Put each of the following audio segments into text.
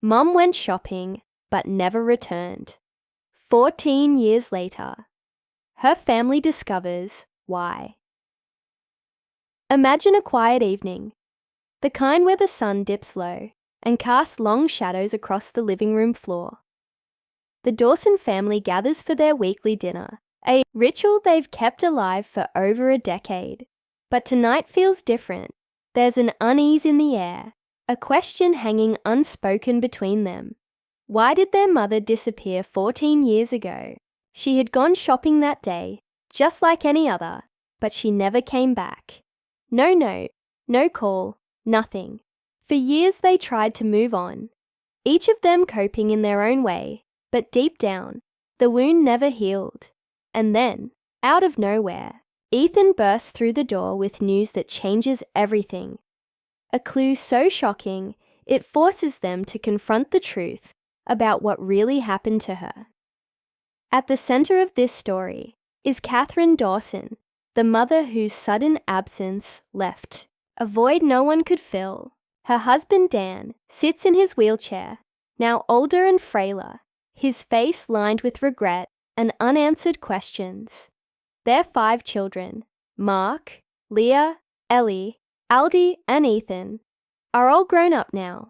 Mum went shopping but never returned. 14 years later, her family discovers why. Imagine a quiet evening, the kind where the sun dips low and casts long shadows across the living room floor. The Dawson family gathers for their weekly dinner, a ritual they've kept alive for over a decade. But tonight feels different. There's an unease in the air, a question hanging unspoken between them. Why did their mother disappear 14 years ago? She had gone shopping that day, just like any other, but she never came back. No note, no call, nothing. For years they tried to move on, each of them coping in their own way, but deep down, the wound never healed. And then, out of nowhere, Ethan bursts through the door with news that changes everything. A clue so shocking, it forces them to confront the truth about what really happened to her. At the center of this story is Catherine Dawson, the mother whose sudden absence left a void no one could fill. Her husband Dan sits in his wheelchair, now older and frailer, his face lined with regret and unanswered questions. Their 5 children, Mark, Leah, Ellie, Aldi, and Ethan, are all grown up now.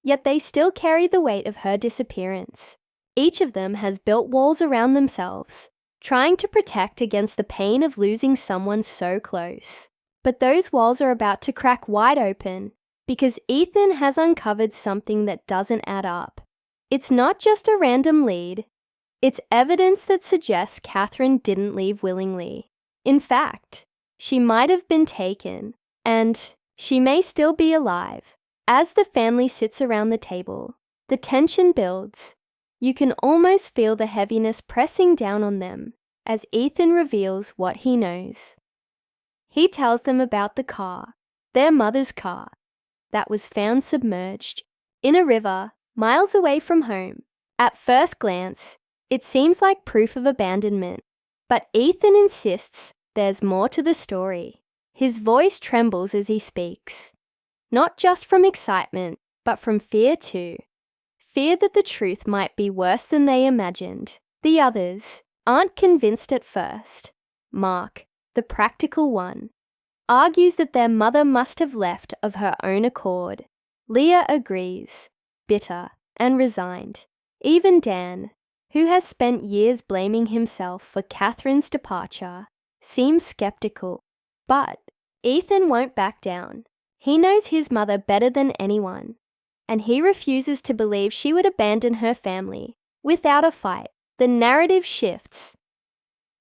Yet they still carry the weight of her disappearance. Each of them has built walls around themselves, trying to protect against the pain of losing someone so close. But those walls are about to crack wide open because Ethan has uncovered something that doesn't add up. It's not just a random lead. It's evidence that suggests Catherine didn't leave willingly. In fact, she might have been taken, and she may still be alive. As the family sits around the table, the tension builds. You can almost feel the heaviness pressing down on them as Ethan reveals what he knows. He tells them about the car, their mother's car, that was found submerged in a river miles away from home. At first glance, it seems like proof of abandonment, but Ethan insists there's more to the story. His voice trembles as he speaks, not just from excitement, but from fear too. Fear that the truth might be worse than they imagined. The others aren't convinced at first. Mark, the practical one, argues that their mother must have left of her own accord. Leah agrees, bitter and resigned. Even Dan, who has spent years blaming himself for Catherine's departure, seems skeptical. But Ethan won't back down. He knows his mother better than anyone, and he refuses to believe she would abandon her family without a fight. The narrative shifts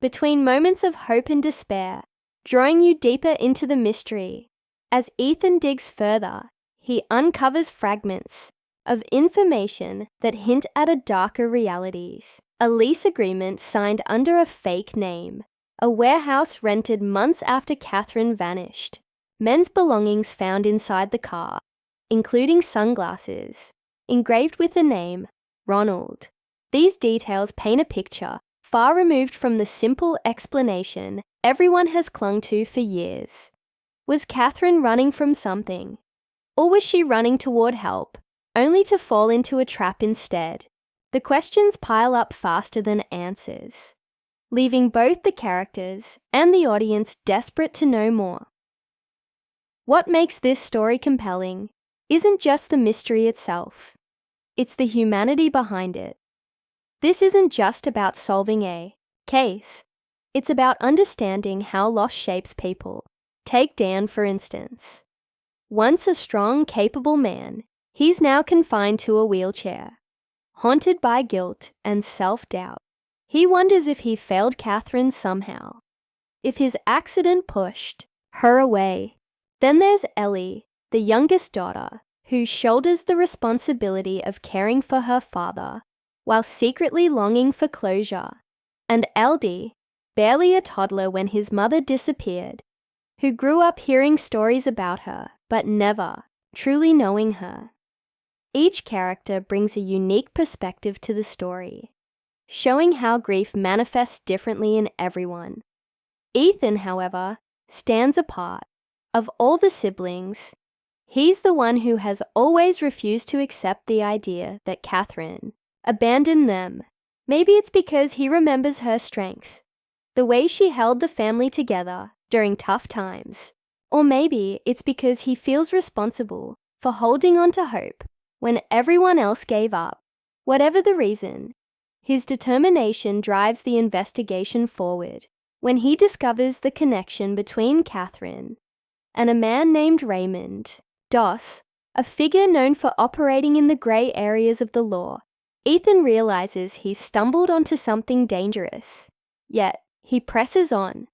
between moments of hope and despair, drawing you deeper into the mystery. As Ethan digs further, he uncovers fragments of information that hint at a darker realities. A lease agreement signed under a fake name, a warehouse rented months after Catherine vanished, men's belongings found inside the car, including sunglasses, engraved with the name Ronald. These details paint a picture far removed from the simple explanation everyone has clung to for years. Was Catherine running from something? Or was she running toward help, only to fall into a trap instead? The questions pile up faster than answers, leaving both the characters and the audience desperate to know more. What makes this story compelling isn't just the mystery itself, it's the humanity behind it. This isn't just about solving a case, it's about understanding how loss shapes people. Take Dan, for instance. Once a strong, capable man, he's now confined to a wheelchair, haunted by guilt and self-doubt. He wonders if he failed Catherine somehow, if his accident pushed her away. Then there's Ellie, the youngest daughter, who shoulders the responsibility of caring for her father while secretly longing for closure. And Aldi, barely a toddler when his mother disappeared, who grew up hearing stories about her but never truly knowing her. Each character brings a unique perspective to the story, showing how grief manifests differently in everyone. Ethan, however, stands apart. Of all the siblings, He's the one who has always refused to accept the idea that Catherine abandoned them. Maybe it's because he remembers her strength, the way she held the family together during tough times. Or maybe it's because he feels responsible for holding on to hope when everyone else gave up. Whatever the reason, his determination drives the investigation forward when he discovers the connection between Catherine and a man named Raymond Doss, a figure known for operating in the grey areas of the law. Ethan realizes he's stumbled onto something dangerous, yet he presses on,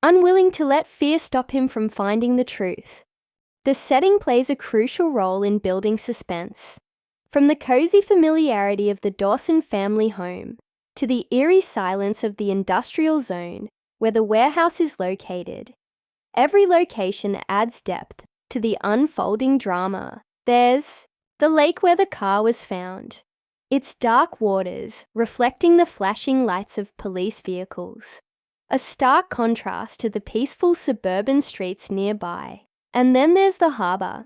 unwilling to let fear stop him from finding the truth. The setting plays a crucial role in building suspense. From the cozy familiarity of the Dawson family home to the eerie silence of the industrial zone where the warehouse is located, every location adds depth to the unfolding drama. There's the lake where the car was found, its dark waters reflecting the flashing lights of police vehicles, a stark contrast to the peaceful suburban streets nearby. And then there's the harbour,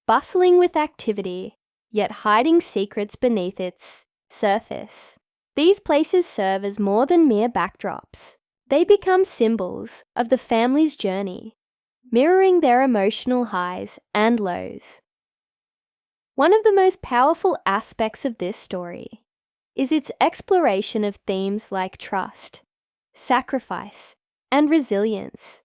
bustling with activity, yet hiding secrets beneath its surface. These places serve as more than mere backdrops. They become symbols of the family's journey, mirroring their emotional highs and lows. One of the most powerful aspects of this story is its exploration of themes like trust, sacrifice, and resilience.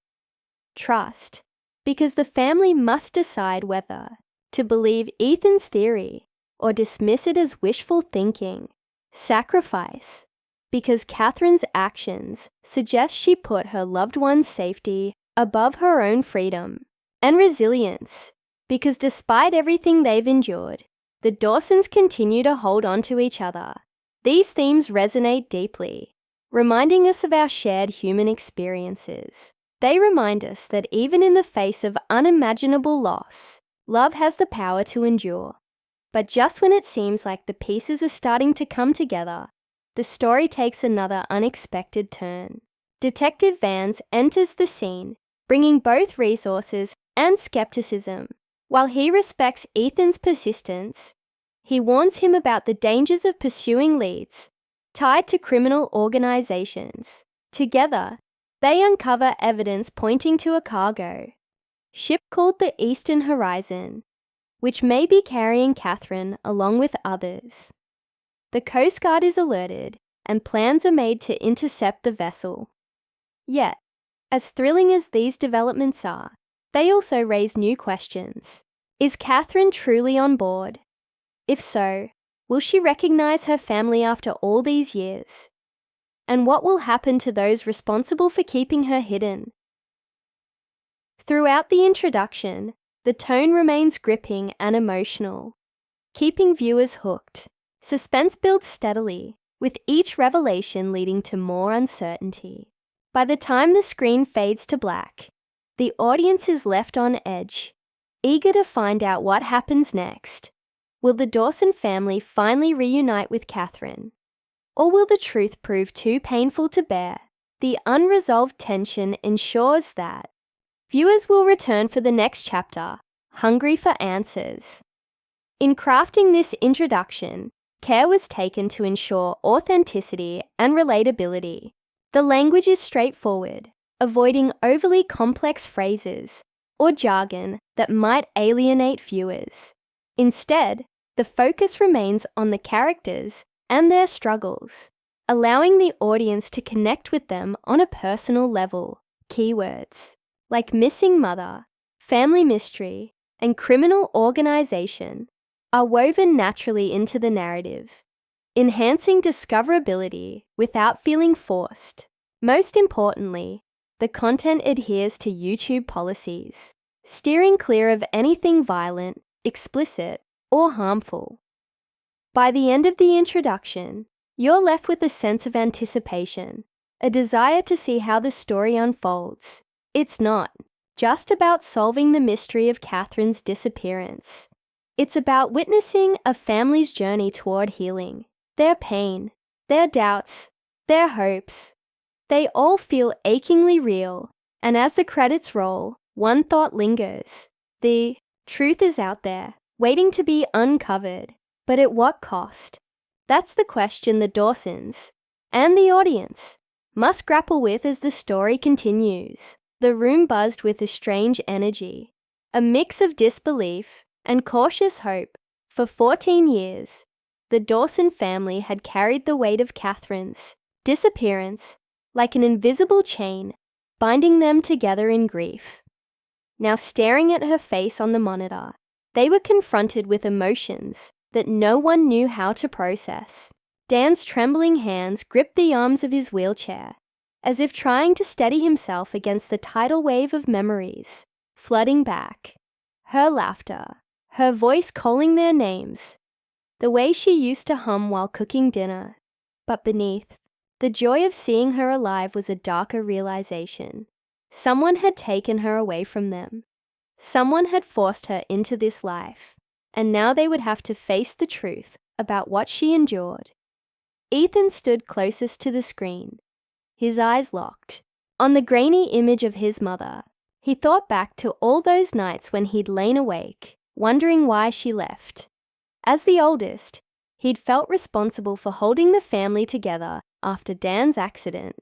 Trust, because the family must decide whether to believe Ethan's theory or dismiss it as wishful thinking. Sacrifice, because Catherine's actions suggest she put her loved one's safety above her own freedom. And resilience, because despite everything they've endured, the Dawsons continue to hold on to each other. These themes resonate deeply, reminding us of our shared human experiences. They remind us that even in the face of unimaginable loss, love has the power to endure. But just when it seems like the pieces are starting to come together, the story takes another unexpected turn. Detective Vance enters the scene, bringing both resources and skepticism. While he respects Ethan's persistence, he warns him about the dangers of pursuing leads tied to criminal organizations. Together, they uncover evidence pointing to a cargo ship called the Eastern Horizon, which may be carrying Catherine along with others. The Coast Guard is alerted, and plans are made to intercept the vessel. Yet, as thrilling as these developments are, they also raise new questions. Is Catherine truly on board? If so, will she recognize her family after all these years? And what will happen to those responsible for keeping her hidden? Throughout the introduction, the tone remains gripping and emotional, keeping viewers hooked. Suspense builds steadily, with each revelation leading to more uncertainty. By the time the screen fades to black, the audience is left on edge, eager to find out what happens next. Will the Dawson family finally reunite with Catherine? Or will the truth prove too painful to bear? The unresolved tension ensures that viewers will return for the next chapter, hungry for answers. In crafting this introduction, care was taken to ensure authenticity and relatability. The language is straightforward, avoiding overly complex phrases or jargon that might alienate viewers. Instead, the focus remains on the characters and their struggles, allowing the audience to connect with them on a personal level. Keywords like missing mother, family mystery, and criminal organization are woven naturally into the narrative, enhancing discoverability without feeling forced. Most importantly, the content adheres to YouTube policies, steering clear of anything violent, explicit, or harmful. By the end of the introduction, you're left with a sense of anticipation, a desire to see how the story unfolds. It's not just about solving the mystery of Catherine's disappearance. It's about witnessing a family's journey toward healing, their pain, their doubts, their hopes. They all feel achingly real, and as the credits roll, one thought lingers. The Truth is out there, waiting to be uncovered. But at what cost? That's the question the Dawsons, and the audience, must grapple with as the story continues. The room buzzed with a strange energy, a mix of disbelief and cautious hope. For 14 years, the Dawson family had carried the weight of Catherine's disappearance like an invisible chain, binding them together in grief. Now, staring at her face on the monitor, they were confronted with emotions that no one knew how to process. Dan's trembling hands gripped the arms of his wheelchair, as if trying to steady himself against the tidal wave of memories flooding back. Her laughter, her voice calling their names, the way she used to hum while cooking dinner. But beneath, the joy of seeing her alive was a darker realization. Someone had taken her away from them. Someone had forced her into this life, and now they would have to face the truth about what she endured. Ethan stood closest to the screen, his eyes locked on the grainy image of his mother. He thought back to all those nights when he'd lain awake, wondering why she left. As the oldest, he'd felt responsible for holding the family together after Dan's accident.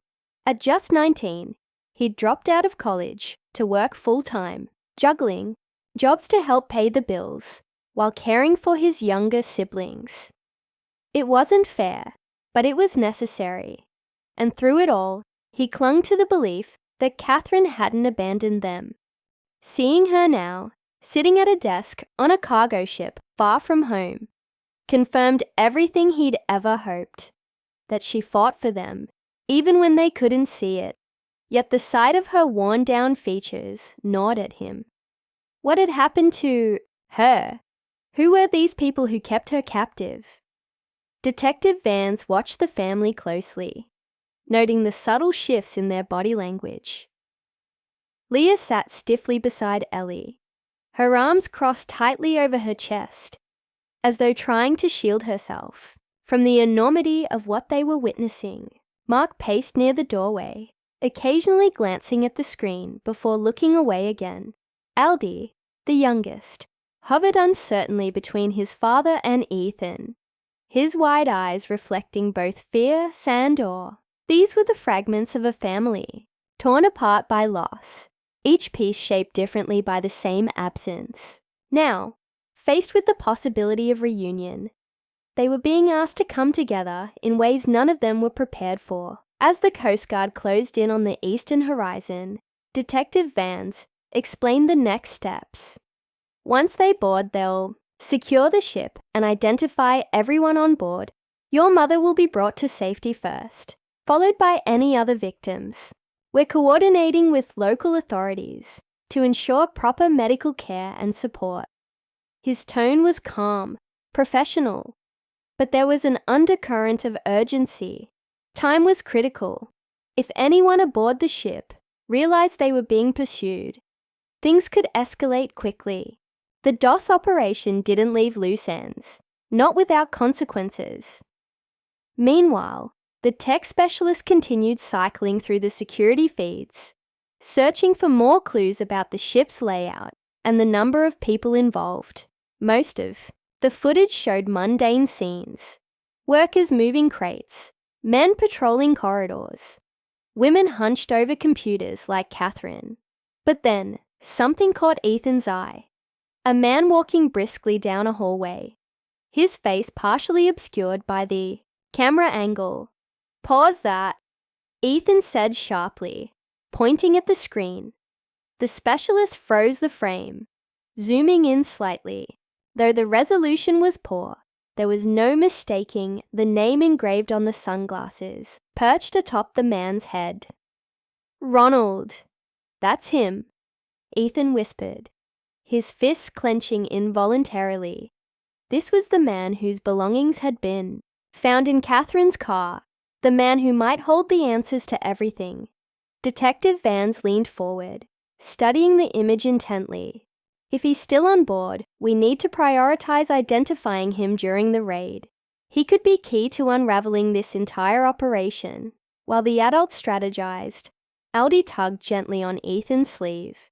At just 19, he'd dropped out of college to work full-time, juggling jobs to help pay the bills while caring for his younger siblings. It wasn't fair, but it was necessary. And through it all, he clung to the belief that Catherine hadn't abandoned them. Seeing her now, sitting at a desk on a cargo ship far from home, confirmed everything he'd ever hoped, that she fought for them, even when they couldn't see it. Yet the sight of her worn-down features gnawed at him. What had happened to her? Who were these people who kept her captive? Detective Vance watched the family closely, noting the subtle shifts in their body language. Leah sat stiffly beside Ellie, her arms crossed tightly over her chest, as though trying to shield herself from the enormity of what they were witnessing. Mark paced near the doorway, occasionally glancing at the screen before looking away again. Aldi, the youngest, hovered uncertainly between his father and Ethan, his wide eyes reflecting both fear and awe. These were the fragments of a family, torn apart by loss, each piece shaped differently by the same absence. Now, faced with the possibility of reunion, they were being asked to come together in ways none of them were prepared for. As the Coast Guard closed in on the eastern horizon, Detective Vance explained the next steps. Once they board, they'll secure the ship and identify everyone on board. Your mother will be brought to safety first, followed by any other victims. We're coordinating with local authorities to ensure proper medical care and support. His tone was calm, professional, but there was an undercurrent of urgency. Time was critical. If anyone aboard the ship realized they were being pursued, things could escalate quickly. The DOS operation didn't leave loose ends, not without consequences. Meanwhile, the tech specialist continued cycling through the security feeds, searching for more clues about the ship's layout and the number of people involved. Most of the footage showed mundane scenes: workers moving crates, men patrolling corridors, women hunched over computers like Catherine. But then, something caught Ethan's eye. A man walking briskly down a hallway, his face partially obscured by the camera angle. "Pause that," Ethan said sharply, pointing at the screen. The specialist froze the frame, zooming in slightly. Though the resolution was poor, there was no mistaking the name engraved on the sunglasses, perched atop the man's head. "Ronald." "That's him," Ethan whispered, his fists clenching involuntarily. This was the man whose belongings had been found in Catherine's car, the man who might hold the answers to everything. Detective Vance leaned forward, studying the image intently. If he's still on board, we need to prioritize identifying him during the raid. He could be key to unraveling this entire operation. While the adult strategized, Aldi tugged gently on Ethan's sleeve.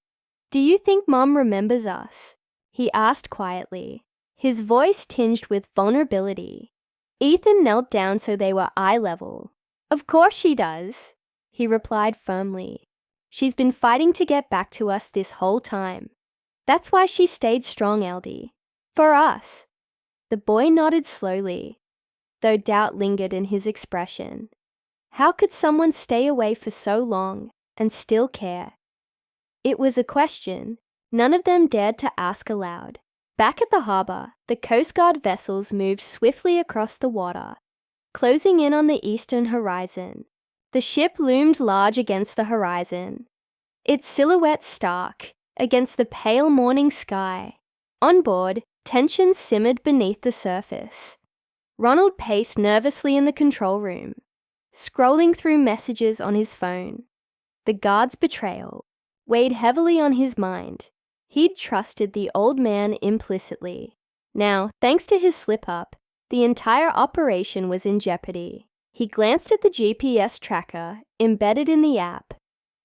"Do you think Mom remembers us?" he asked quietly, his voice tinged with vulnerability. Ethan knelt down so they were eye level. "Of course she does," he replied firmly. "She's been fighting to get back to us this whole time. That's why she stayed strong, Eldie. For us." The boy nodded slowly, though doubt lingered in his expression. How could someone stay away for so long and still care? It was a question none of them dared to ask aloud. Back at the harbour, the Coast Guard vessels moved swiftly across the water, closing in on the eastern horizon. The ship loomed large against the horizon, its silhouette stark against the pale morning sky. On board, tension simmered beneath the surface. Ronald paced nervously in the control room, scrolling through messages on his phone. The guard's betrayal weighed heavily on his mind. He'd trusted the old man implicitly. Now, thanks to his slip-up, the entire operation was in jeopardy. He glanced at the GPS tracker embedded in the app,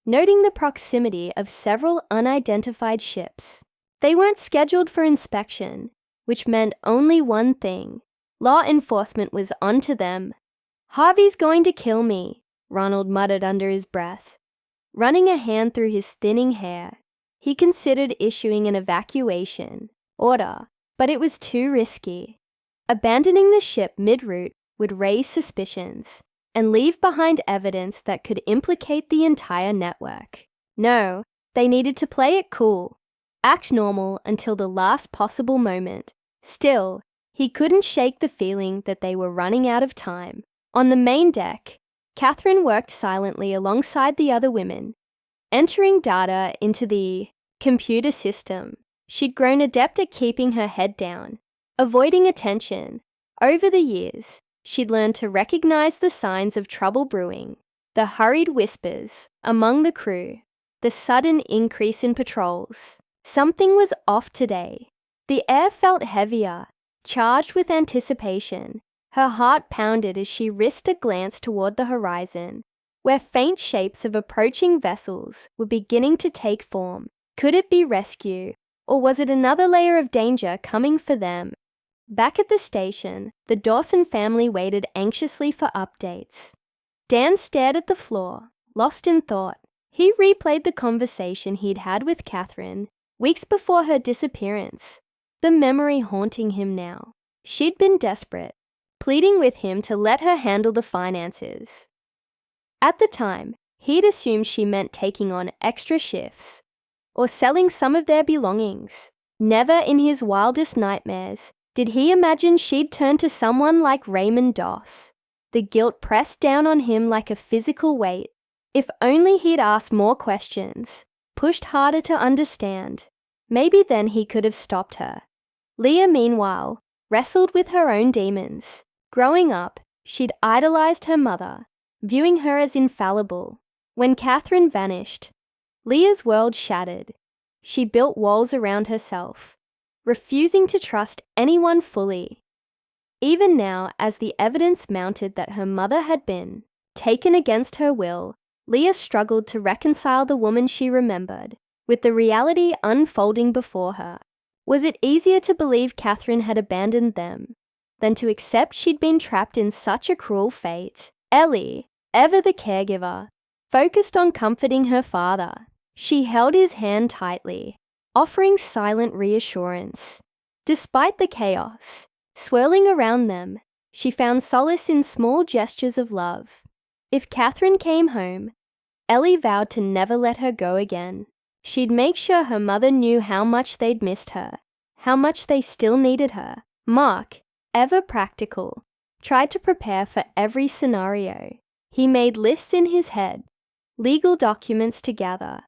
noting the proximity of several unidentified ships. They weren't scheduled for inspection, which meant only one thing. Law enforcement was onto them. "Harvey's going to kill me," Ronald muttered under his breath, running a hand through his thinning hair. He considered issuing an evacuation order, but it was too risky. Abandoning the ship mid-route would raise suspicions and leave behind evidence that could implicate the entire network. No, they needed to play it cool, act normal until the last possible moment. Still, he couldn't shake the feeling that they were running out of time. On the main deck, Catherine worked silently alongside the other women, entering data into the computer system. She'd grown adept at keeping her head down, avoiding attention. Over the years, she'd learned to recognize the signs of trouble brewing, the hurried whispers among the crew, the sudden increase in patrols. Something was off today. The air felt heavier, charged with anticipation. Her heart pounded as she risked a glance toward the horizon, where faint shapes of approaching vessels were beginning to take form. Could it be rescue, or was it another layer of danger coming for them? Back at the station, the Dawson family waited anxiously for updates. Dan stared at the floor, lost in thought. He replayed the conversation he'd had with Catherine weeks before her disappearance, the memory haunting him now. She'd been desperate, pleading with him to let her handle the finances. At the time, he'd assumed she meant taking on extra shifts or selling some of their belongings. Never in his wildest nightmares did he imagine she'd turn to someone like Raymond Doss. The guilt pressed down on him like a physical weight. If only he'd asked more questions, pushed harder to understand. Maybe then he could have stopped her. Leah, meanwhile, wrestled with her own demons. Growing up, she'd idolized her mother, viewing her as infallible. When Catherine vanished, Leah's world shattered. She built walls around herself, refusing to trust anyone fully. Even now, as the evidence mounted that her mother had been taken against her will, Leah struggled to reconcile the woman she remembered with the reality unfolding before her. Was it easier to believe Catherine had abandoned them than to accept she'd been trapped in such a cruel fate? Ellie, ever the caregiver, focused on comforting her father. She held his hand tightly, offering silent reassurance. Despite the chaos swirling around them, she found solace in small gestures of love. If Catherine came home, Ellie vowed to never let her go again. She'd make sure her mother knew how much they'd missed her, how much they still needed her. Mark, ever practical, tried to prepare for every scenario. He made lists in his head, legal documents to gather,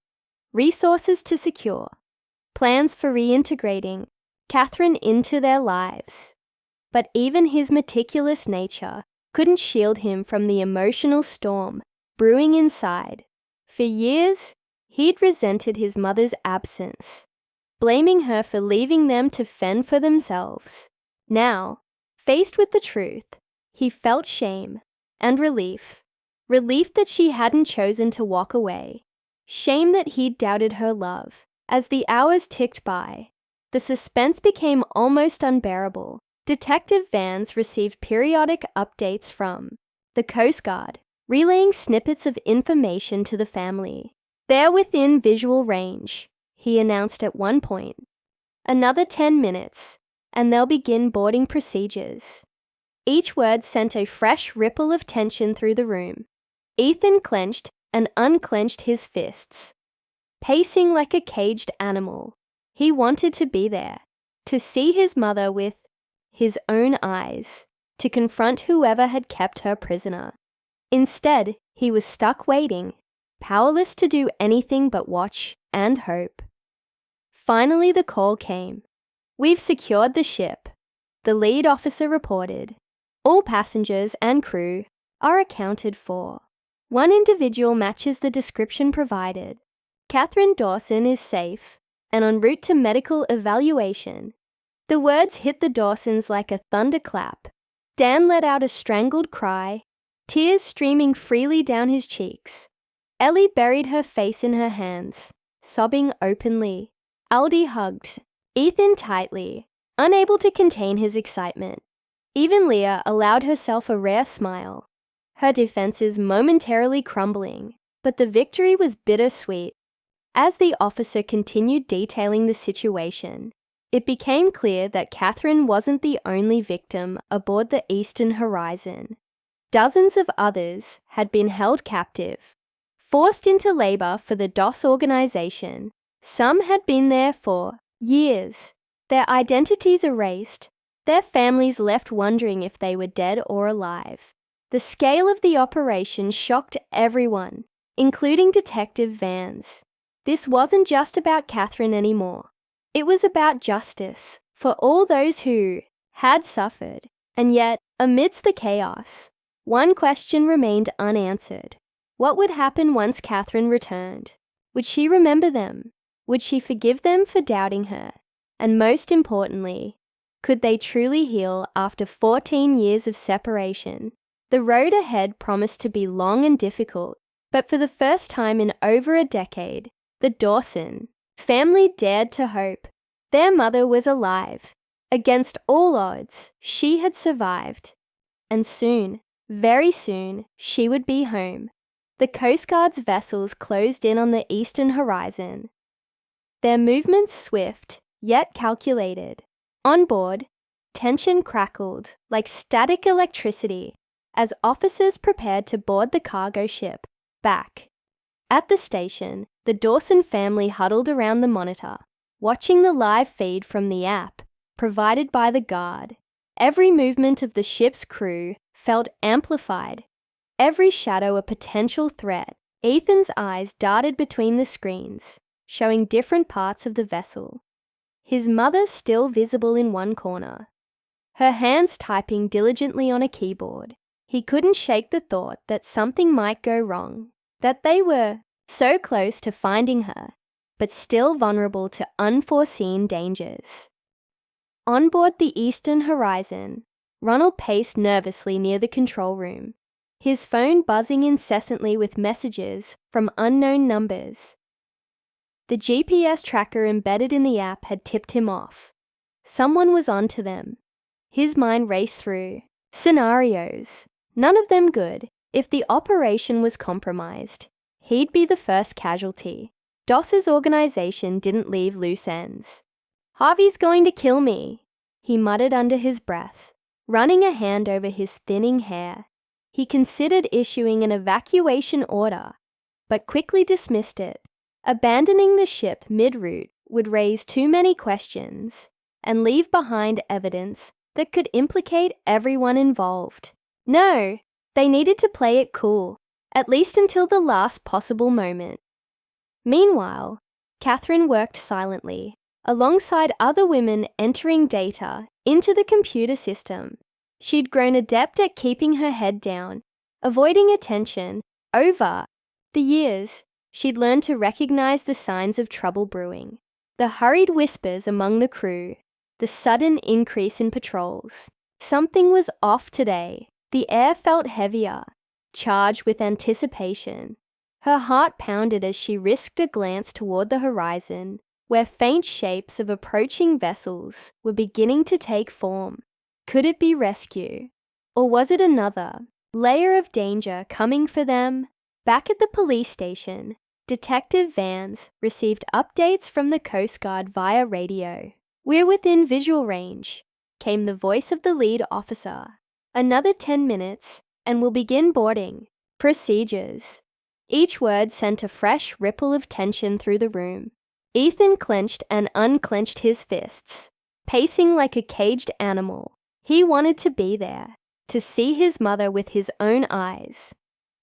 resources to secure, plans for reintegrating Catherine into their lives. But even his meticulous nature couldn't shield him from the emotional storm brewing inside. For years, he'd resented his mother's absence, blaming her for leaving them to fend for themselves. Now, faced with the truth, he felt shame and relief. Relief that she hadn't chosen to walk away. Shame that he'd doubted her love. As the hours ticked by, The suspense became almost unbearable. Detective Vans received periodic updates from the Coast Guard, relaying snippets of information to the family. "They're within visual range," he announced at one point. "Another 10 minutes, and they'll begin boarding procedures." Each word sent a fresh ripple of tension through the room. Ethan clenched and unclenched his fists. Pacing like a caged animal, he wanted to be there, to see his mother with his own eyes, to confront whoever had kept her prisoner. Instead, he was stuck waiting, powerless to do anything but watch and hope. Finally, the call came. "We've secured the ship," the lead officer reported. "All passengers and crew are accounted for." One individual matches the description provided. Catherine Dawson is safe and en route to medical evaluation. The words hit the Dawsons like a thunderclap. Dan let out a strangled cry, tears streaming freely down his cheeks. Ellie buried her face in her hands, sobbing openly. Aldi hugged Ethan tightly, unable to contain his excitement. Even Leah allowed herself a rare smile, her defenses momentarily crumbling, but the victory was bittersweet. As the officer continued detailing the situation, it became clear that Catherine wasn't the only victim aboard the Eastern Horizon. Dozens of others had been held captive, forced into labor for the DOS organization. Some had been there for years, their identities erased, their families left wondering if they were dead or alive. The scale of the operation shocked everyone, including Detective Vans. This wasn't just about Catherine anymore. It was about justice for all those who had suffered. And yet, amidst the chaos, one question remained unanswered. What would happen once Catherine returned? Would she remember them? Would she forgive them for doubting her? And most importantly, could they truly heal after 14 years of separation? The road ahead promised to be long and difficult, but for the first time in over a decade, the Dawson family dared to hope. Their mother was alive. Against all odds, she had survived. And soon, very soon, she would be home. The Coast Guard's vessels closed in on the eastern horizon. Their movements swift, yet calculated. On board, tension crackled like static electricity as officers prepared to board the cargo ship back. At the station, the Dawson family huddled around the monitor, watching the live feed from the app provided by the guard. Every movement of the ship's crew felt amplified, every shadow a potential threat. Ethan's eyes darted between the screens, showing different parts of the vessel. His mother still visible in one corner, her hands typing diligently on a keyboard. He couldn't shake the thought that something might go wrong, that they were so close to finding her, but still vulnerable to unforeseen dangers. On board the Eastern Horizon, Ronald paced nervously near the control room, his phone buzzing incessantly with messages from unknown numbers. The GPS tracker embedded in the app had tipped him off. Someone was onto them. His mind raced through scenarios, none of them good. If the operation was compromised, he'd be the first casualty. DOS's organization didn't leave loose ends. "Harvey's going to kill me," he muttered under his breath, running a hand over his thinning hair. He considered issuing an evacuation order, but quickly dismissed it. Abandoning the ship mid-route would raise too many questions and leave behind evidence that could implicate everyone involved. No, they needed to play it cool, at least until the last possible moment. Meanwhile, Catherine worked silently, alongside other women entering data into the computer system. She'd grown adept at keeping her head down, avoiding attention. Over the years, she'd learned to recognize the signs of trouble brewing. The hurried whispers among the crew, the sudden increase in patrols. Something was off today. The air felt heavier, charged with anticipation. Her heart pounded as she risked a glance toward the horizon, where faint shapes of approaching vessels were beginning to take form. Could it be rescue? Or was it another layer of danger coming for them? Back at the police station, Detective Vance received updates from the Coast Guard via radio. "We're within visual range," came the voice of the lead officer. "Another 10 minutes, and we'll begin boarding. Procedures." Each word sent a fresh ripple of tension through the room. Ethan clenched and unclenched his fists, pacing like a caged animal. He wanted to be there, to see his mother with his own eyes,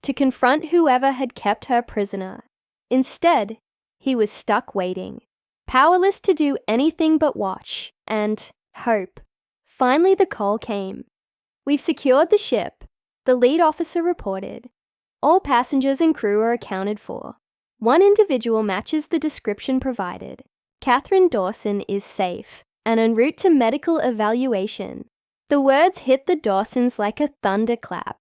to confront whoever had kept her prisoner. Instead, he was stuck waiting, powerless to do anything but watch and hope. Finally, the call came. "We've secured the ship," the lead officer reported. "All passengers and crew are accounted for. One individual matches the description provided. Catherine Dawson is safe and en route to medical evaluation." The words hit the Dawsons like a thunderclap.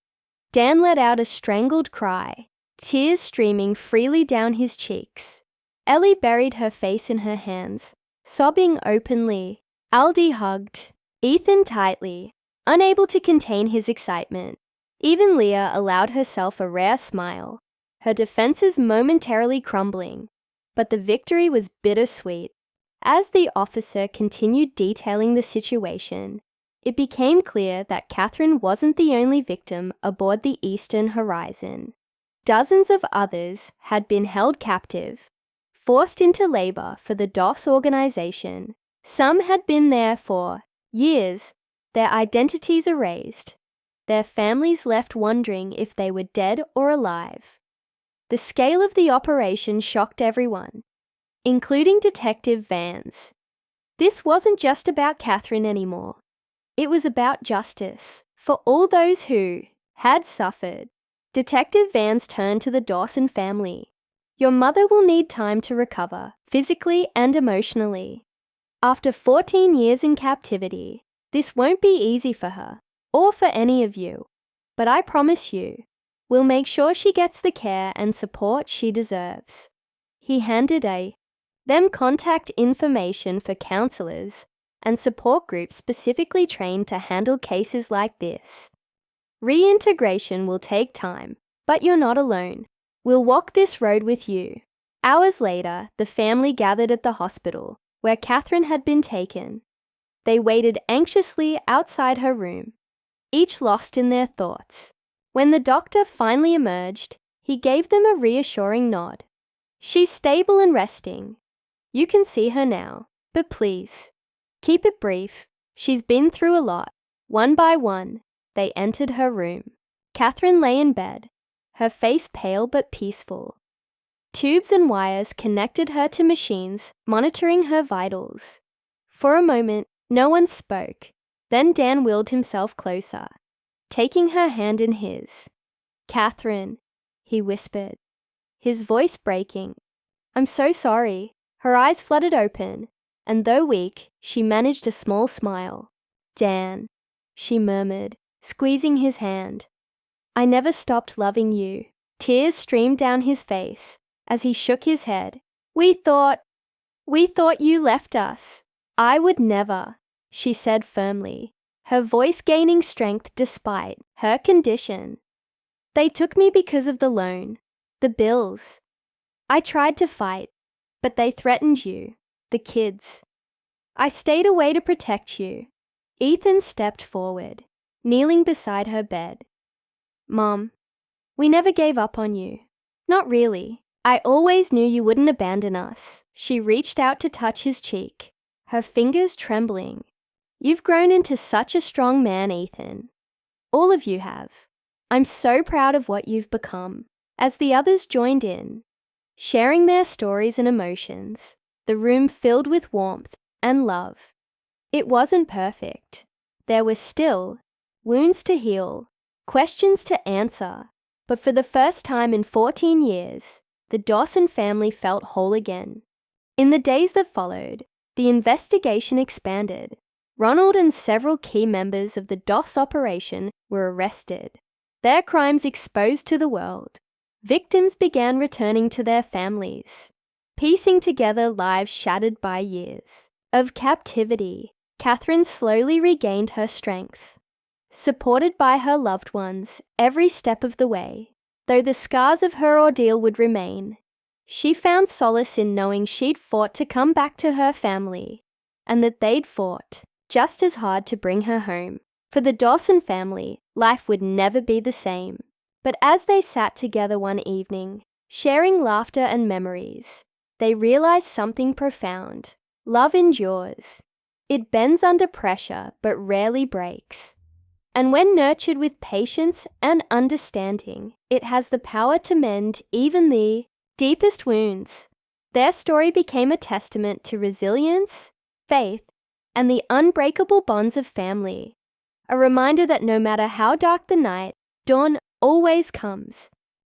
Dan let out a strangled cry, tears streaming freely down his cheeks. Ellie buried her face in her hands, sobbing openly. Aldi hugged Ethan tightly, unable to contain his excitement. Even Leah allowed herself a rare smile, her defenses momentarily crumbling. But the victory was bittersweet. As the officer continued detailing the situation, it became clear that Catherine wasn't the only victim aboard the Eastern Horizon. Dozens of others had been held captive, forced into labor for the DOS organization. Some had been there for years, their identities erased, their families left wondering if they were dead or alive. The scale of the operation shocked everyone, including Detective Vance. This wasn't just about Catherine anymore. It was about justice for all those who had suffered. Detective Vance turned to the Dawson family. "Your mother will need time to recover, physically and emotionally. After 14 years in captivity, this won't be easy for her, or for any of you. But I promise you, we'll make sure she gets the care and support she deserves." He handed them contact information for counselors and support groups specifically trained to handle cases like this. "Reintegration will take time, but you're not alone. We'll walk this road with you." Hours later, the family gathered at the hospital, where Catherine had been taken. They waited anxiously outside her room, each lost in their thoughts. When the doctor finally emerged, he gave them a reassuring nod. "She's stable and resting. You can see her now, but please, keep it brief. She's been through a lot." One by one, they entered her room. Catherine lay in bed, her face pale but peaceful. Tubes and wires connected her to machines, monitoring her vitals. For a moment, no one spoke. Then Dan wheeled himself closer, taking her hand in his. "Catherine," he whispered, his voice breaking. "I'm so sorry." Her eyes fluttered open, and though weak, she managed a small smile. "Dan," she murmured, squeezing his hand. "I never stopped loving you." Tears streamed down his face as he shook his head. We thought you left us." "I would never," she said firmly, her voice gaining strength despite her condition. "They took me because of the loan, the bills. I tried to fight, but they threatened you, the kids. I stayed away to protect you." Ethan stepped forward, kneeling beside her bed. "Mom, we never gave up on you. Not really. I always knew you wouldn't abandon us." She reached out to touch his cheek, her fingers trembling. "You've grown into such a strong man, Ethan. All of you have. I'm so proud of what you've become." As the others joined in, sharing their stories and emotions, the room filled with warmth and love. It wasn't perfect. There were still wounds to heal, questions to answer, but for the first time in 14 years, the Dawson family felt whole again. In the days that followed, the investigation expanded. Ronald and several key members of the DOS operation were arrested, their crimes exposed to the world. Victims began returning to their families. piecing together lives shattered by years of captivity. Catherine slowly regained her strength, supported by her loved ones every step of the way. Though the scars of her ordeal would remain, she found solace in knowing she'd fought to come back to her family, and that they'd fought just as hard to bring her home. For the Dawson family, life would never be the same. But as they sat together one evening, sharing laughter and memories, they realized something profound. Love endures. It bends under pressure but rarely breaks. And when nurtured with patience and understanding, it has the power to mend even the deepest wounds. Their story became a testament to resilience, faith, and the unbreakable bonds of family. A reminder that no matter how dark the night, dawn always comes.